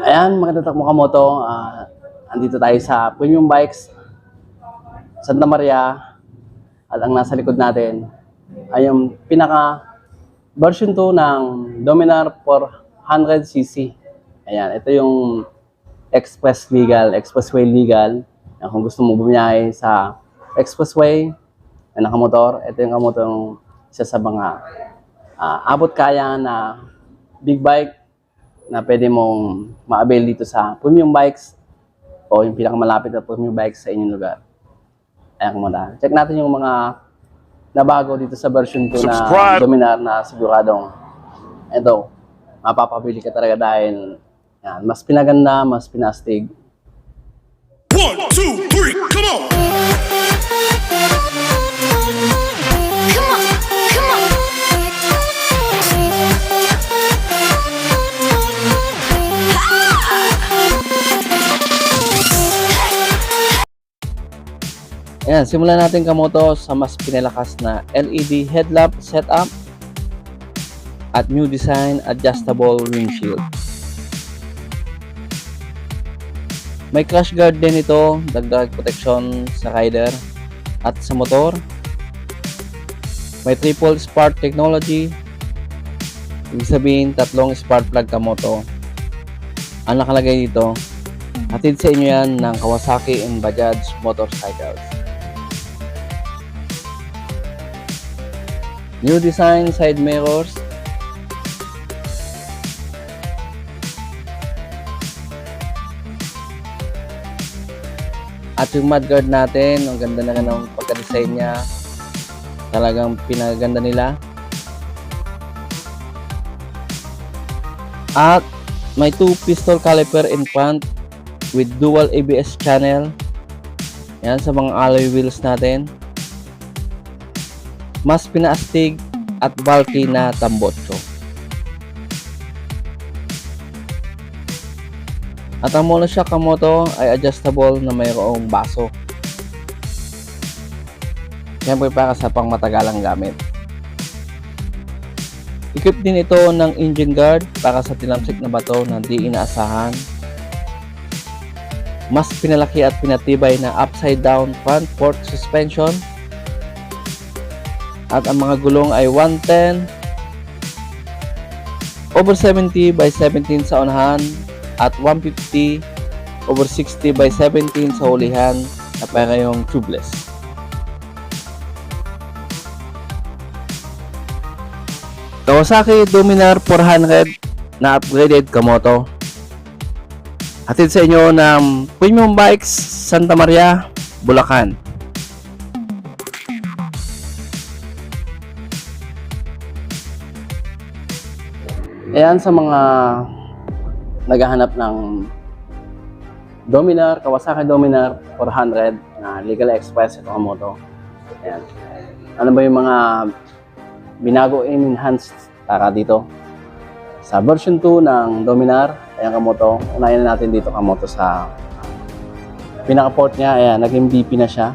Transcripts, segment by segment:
Ayan, magandang takbo Kamoto. Andito tayo sa Premium Bikes Santa Maria at ang nasa likod natin ay yung pinaka version 2 ng Dominar 400cc. Ayan, ito yung expressway legal. Ayan, kung gusto mo bumiyahe sa expressway na nakamotor, ito yung kamotong isa sa mga abot kaya na big bike na pwede mong ma-avail dito sa Premium Bikes o yung pinakamalapit na Premium Bikes sa inyong lugar. Ayan, kumanda. Check natin yung mga nabago dito sa version 2 na Dominar na siguradong ito, mapapabili ka talaga dahil yan, mas pinaganda, mas pinastig. 1, 2, 3, come on! Ayan, simulan natin Kamoto sa mas pinalakas na LED headlamp setup at new design adjustable windshield. May crash guard din ito, dagdag protection sa rider at sa motor. May triple spark technology, ibig sabihin tatlong spark plug Kamoto. Ang nakalagay dito, hatid sa inyo yan ng Kawasaki and Bajaj motorcycles. New design side mirrors. At yung mudguard natin, ang ganda na ng pagka-design niya. Talagang pinaganda nila. At may 2 pistol caliper in front with dual ABS channel. Yan sa mga alloy wheels natin. Mas pinaastig at bulky na tambotso. At ang monoshock Kamoto ay adjustable na mayroong baso. Siyempre para sa pangmatagalang gamit. Equip din ito ng engine guard para sa tilamsik na bato na di inaasahan. Mas pinalaki at pinatibay na upside down front fork suspension. At ang mga gulong ay 110 over 70 by 17 sa unahan at 150 over 60 by 17 sa hulihan na parehong tubeless. Kawasaki Dominar 400 na upgraded Kamoto. Hatid sa inyo ng Premium Bikes Santa Maria, Bulacan. Ayan, sa mga naghahanap ng Dominar, Kawasaki Dominar 400 na Legal Express ito Kamoto. Ayan. Ano ba yung mga binago enhanced para dito sa version 2 ng Dominar? Ayan Kamoto, unahin natin dito Kamoto sa pinaka-port niya. Ayan, naging BP na siya.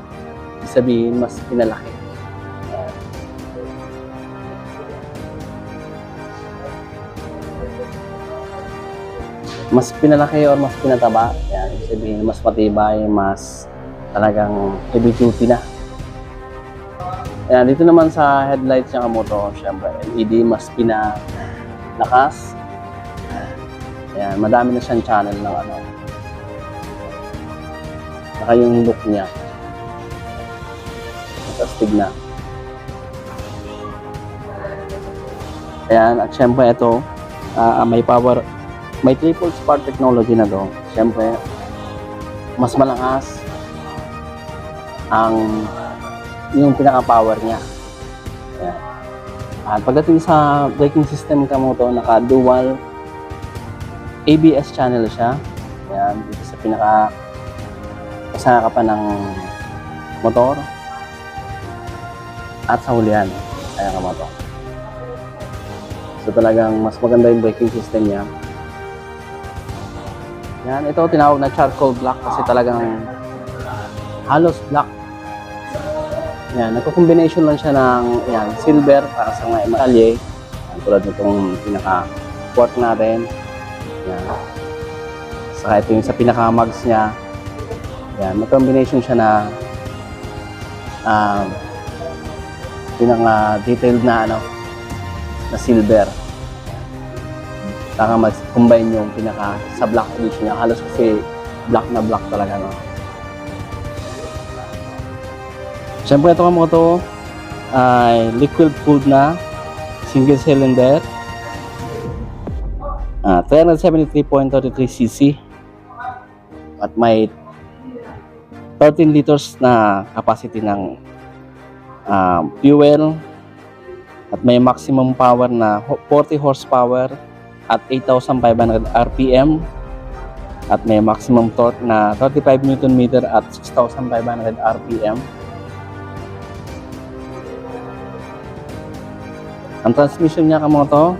Ibig sabihin, mas pinalaki. Mas pinalaki or mas pinataba. Yan, ibig sabihin mas matibay, mas talagang heavy duty na. Yan, dito naman sa headlights niya Kamoto, syempre LED mas pinalakas. Yan, madami na siyang channel ng ano. Saka yung look niya. Masastig na. Ayan, at syempre ito, may power. May triple spark technology na to. Siyempre, mas malakas ang yung pinaka-power niya. Ayan. At pagdating sa braking system Kamoto, naka-dual ABS channel siya. Ayan, dito sa kasakapan ng motor at sa hulihan. Ayan Kamoto. So talagang mas maganda yung braking system niya. Yan, ito tinawag na charcoal black kasi talagang halos black. Yan, nagko-combination lang siya ng yan, silver para sa mga emalye. Tulad nitong pinaka-port natin. Yan. Saka ito yung sa pinaka-mags niya. Yan, may combination siya na pinaka-detailed na na silver. Saka mag-combine yung pinaka sa black edition niya. Halos kasi black na black talaga, no? Siyempre ito kamoto ay liquid cooled na single cylinder, 373.33cc at may 13 liters na capacity ng fuel at may maximum power na 40 horsepower at 8,500 RPM at may maximum torque na 35 Nm at 6,500 RPM. Ang transmission niya kamoto,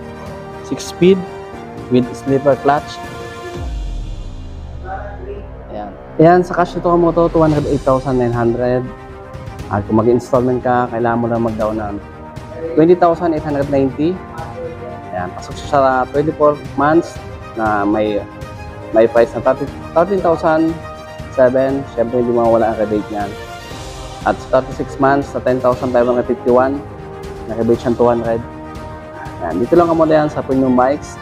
6-speed with slipper clutch. Ayan. Ayan, sa cash nito kamoto, 208,900. At kung mag-installment ka, kailangan mo lang mag-down ng 20,890. Ayan, pasok siya sa 24 months na may price na 13,007. Siyempre, hindi mawala ang rebate niyan. At sa 36 months na 10,551, naka-rebate siyang 200. Ayan, dito lang kamoto yan sa Premium Bikes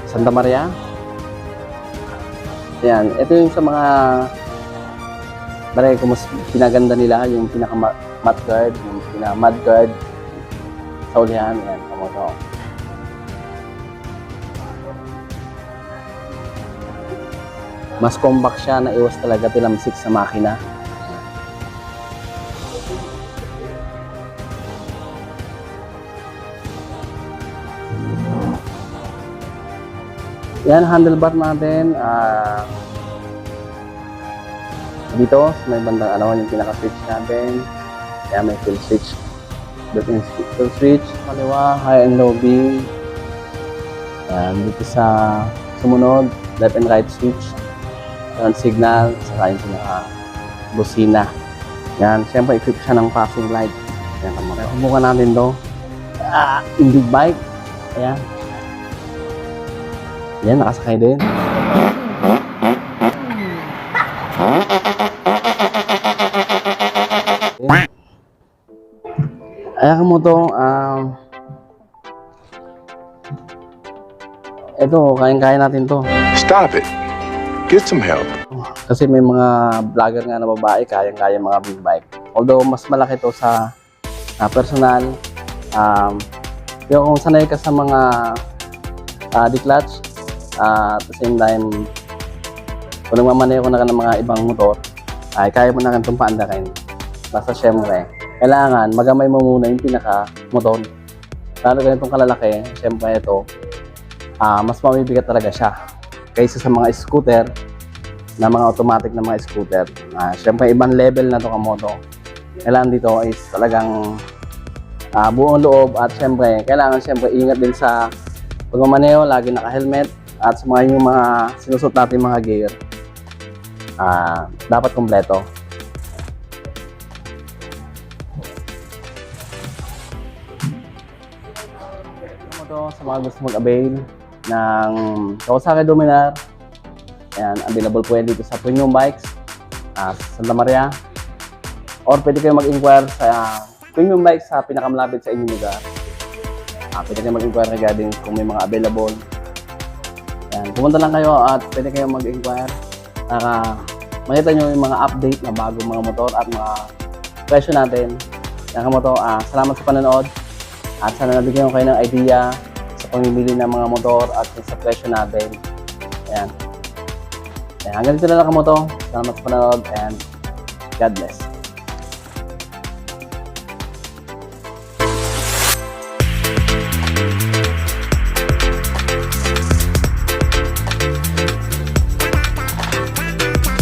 Santa Maria. Ayan, ito yung sa mga bagay kung mas pinaganda nila, yung pinaka-mat guard, yung pinaka-mud guard sa ulihan. Ayan, kamoto. Mas compact siya, na iwas talaga tilamsik sa makina. Yan, handlebar natin. Dito, may bandang yung pinaka-switch natin. Yan, may full switch. Built-in full switch. Kaliwa, high and low beam. Yan, dito sa sumunod, left and right switch. Yan, signal. Saka yung pinaka-busina. Yan, siyempre, equip siya ng passing light. Yan, subukan natin to. Yung big bike. Ayan. Yan, nakasakay din. Ayan mo to, ito, kayang-kaya natin to. Stop it. Get some help. Kasi may mga vlogger nga na babae, kayang-kaya mga big bike. Although, mas malaki to sa personal. Pero kung sanay ka sa mga declutch, at the same time, kung nagmamaneho ko na ng mga ibang motor, ay kaya mo na itong paandarin. Basta syempre, kailangan magamay mo muna yung pinaka-motor. Lalo ganitong kalalaki, syempre ito, mas mamibigat talaga siya. Kaysa sa mga scooter, na mga automatic na mga scooter. Syempre, ibang level na ito kamoto. Kailangan dito is talagang buong loob at syempre, kailangan syempre ingat din sa pagmamaneho, lagi naka-helmet. At sa yung mga sinusot natin mga gear, dapat kompleto. Sa mga gusto mag-avail ng Kawasaki Dominar, ayan, available po yan dito sa Premium Bikes Santa Maria, or pwede kayo mag-inquire sa Premium Bikes sa pinakamalapit sa inyong lugar. Pwede kayo mag-inquire regarding kung may mga available. Ayan, pumunta lang kayo at pwede kayo mag-inquire para makita nyo yung mga update na bagong mga motor at mga presyo natin. Yan kamoto, salamat sa panonood at sana nabigyan ko kayo ng idea sa pamimili ng mga motor at sa presyo natin. Ayan. Hanggang dito na lang kamoto. Salamat sa panonood and God bless.